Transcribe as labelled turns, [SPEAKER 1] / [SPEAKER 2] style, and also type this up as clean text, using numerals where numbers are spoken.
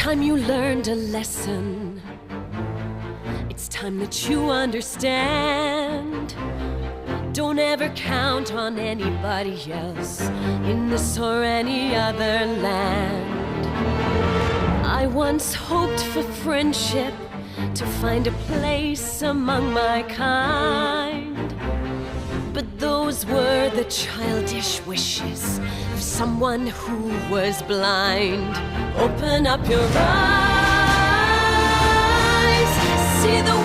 [SPEAKER 1] time you learned a lesson. It's time that you understand. Don't ever count on anybody else in this or any other land. I once hoped for friendship, to find a place among my kind. But those were the childish wishes of someone who was blind. Open up your eyes, see the